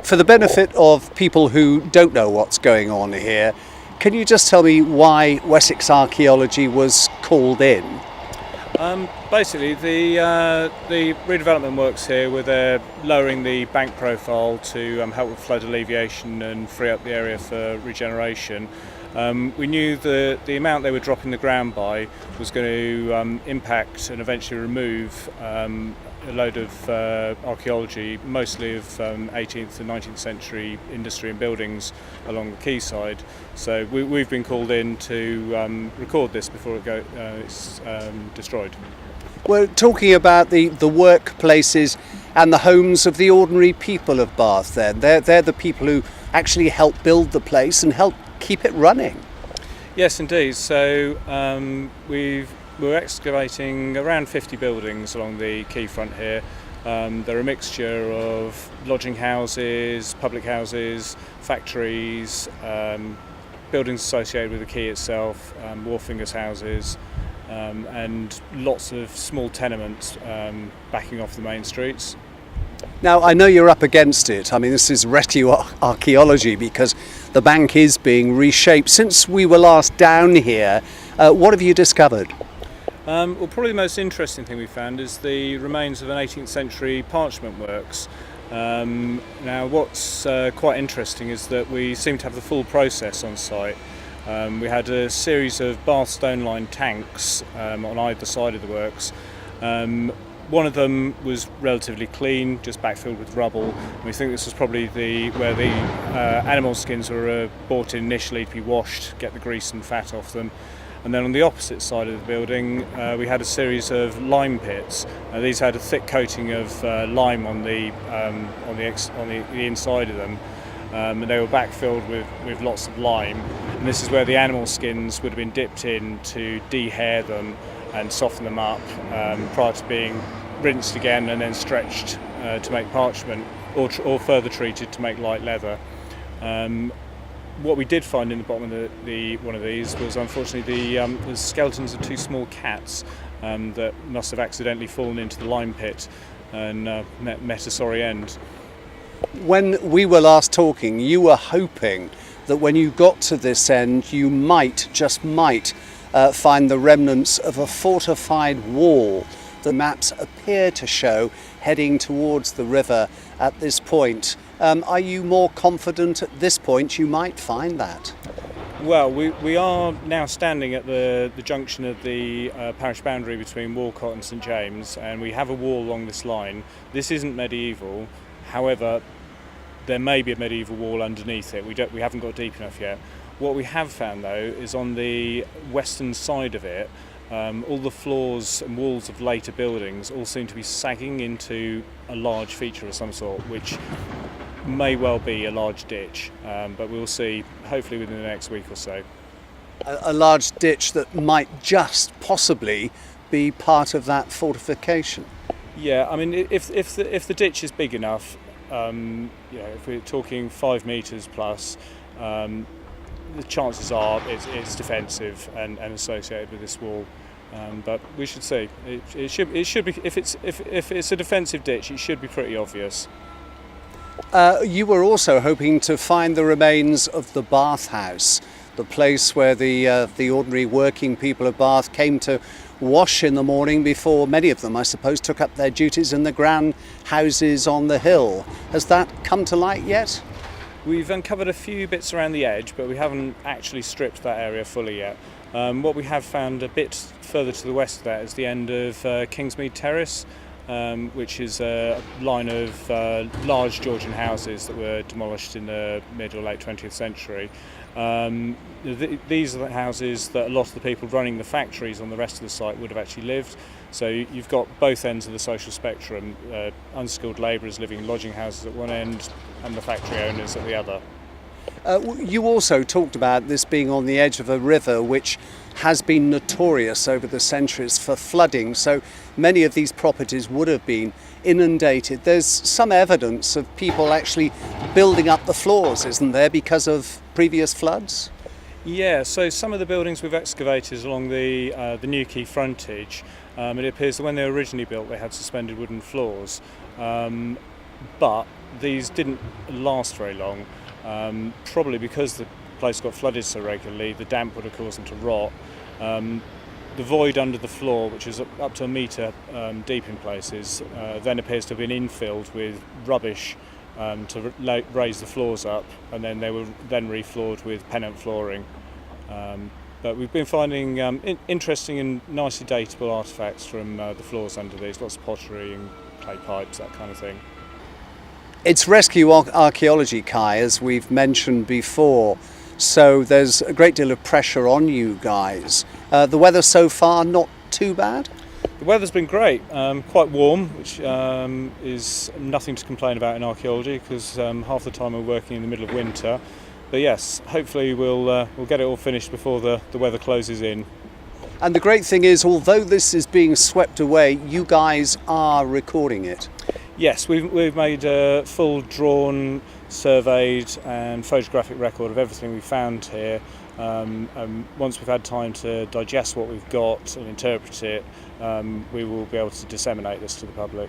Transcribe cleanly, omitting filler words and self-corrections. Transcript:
For the benefit of people who don't know what's going on here, can you just tell me why Wessex Archaeology was called in? Basically, the redevelopment works here where they're lowering the bank profile to help with flood alleviation and free up the area for regeneration. We knew the amount they were dropping the ground by was going to impact and eventually remove a load of archaeology, mostly of 18th and 19th century industry and buildings along the quayside. So we've been called in to record this before it's destroyed. We're talking about the workplaces and the homes of the ordinary people of Bath then. They're the people who actually help build the place and help keep it running. Yes, indeed. So we're excavating around 50 buildings along the quayfront here. They're a mixture of lodging houses, public houses, factories, buildings associated with the quay itself, wharfingers' houses, and lots of small tenements backing off the main streets. Now, I know you're up against it. I mean, this is rescue archaeology because the bank is being reshaped. Since we were last down here, what have you discovered? Well, probably the most interesting thing we found is the remains of an 18th century parchment works. Now, what's quite interesting is that we seem to have the full process on site. We had a series of Bath stone lined tanks on either side of the works. One of them was relatively clean, just backfilled with rubble. And we think this was probably where the animal skins were brought in initially to be washed, get the grease and fat off them. And then on the opposite side of the building, we had a series of lime pits. These had a thick coating of lime on the inside of them, and they were backfilled with lots of lime. And this is where the animal skins would have been dipped in to de-hair them and soften them up prior to being rinsed again and then stretched to make parchment, or further treated to make light leather. What we did find in the bottom of one of these was unfortunately the skeletons of two small cats that must have accidentally fallen into the lime pit and met a sorry end. When we were last talking, you were hoping that when you got to this end, you just might find the remnants of a fortified wall. The maps appear to show heading towards the river at this point. Are you more confident at this point you might find that? Well, we are now standing at the junction of the parish boundary between Walcott and St James, and we have a wall along this line. This isn't medieval, however, there may be a medieval wall underneath it. We haven't got deep enough yet. What we have found though is on the western side of it, all the floors and walls of later buildings all seem to be sagging into a large feature of some sort, which may well be a large ditch, but we'll see hopefully within the next week or so. A large ditch that might just possibly be part of that fortification. Yeah, I mean, if the ditch is big enough, if we're talking 5 metres plus, the chances are it's defensive and associated with this wall. But we should see. It should be if it's a defensive ditch, it should be pretty obvious. You were also hoping to find the remains of the Bath House, the place where the ordinary working people of Bath came to wash in the morning before many of them, I suppose, took up their duties in the grand houses on the hill. Has that come to light yet? We've uncovered a few bits around the edge, but we haven't actually stripped that area fully yet. What we have found a bit further to the west of that is the end of Kingsmead Terrace, which is a line of large Georgian houses that were demolished in the mid or late 20th century. These are the houses that a lot of the people running the factories on the rest of the site would have actually lived. So you've got both ends of the social spectrum, unskilled labourers living in lodging houses at one end and the factory owners at the other. You also talked about this being on the edge of a river which has been notorious over the centuries for flooding, so many of these properties would have been inundated. There's some evidence of people actually building up the floors, isn't there, because of previous floods? Yeah, so some of the buildings we've excavated along the New Quay frontage, it appears that when they were originally built they had suspended wooden floors, but these didn't last very long, probably because the place got flooded so regularly. The damp would have caused them to rot. The void under the floor, which is up to a metre deep in places, then appears to have been infilled with rubbish to raise the floors up, and then they were then refloored with pennant flooring. But we've been finding interesting and nicely datable artefacts from the floors under these, lots of pottery and clay pipes, that kind of thing. It's rescue archaeology, Cai, as we've mentioned before, so there's a great deal of pressure on you guys. The weather so far not too bad? The weather's been great, quite warm, which is nothing to complain about in archaeology, because half the time we're working in the middle of winter. But yes, hopefully we'll get it all finished before the weather closes in. And the great thing is, although this is being swept away, you guys are recording it. Yes, we've made a full drawn, surveyed and photographic record of everything we found here. Once we've had time to digest what we've got and interpret it, we will be able to disseminate this to the public.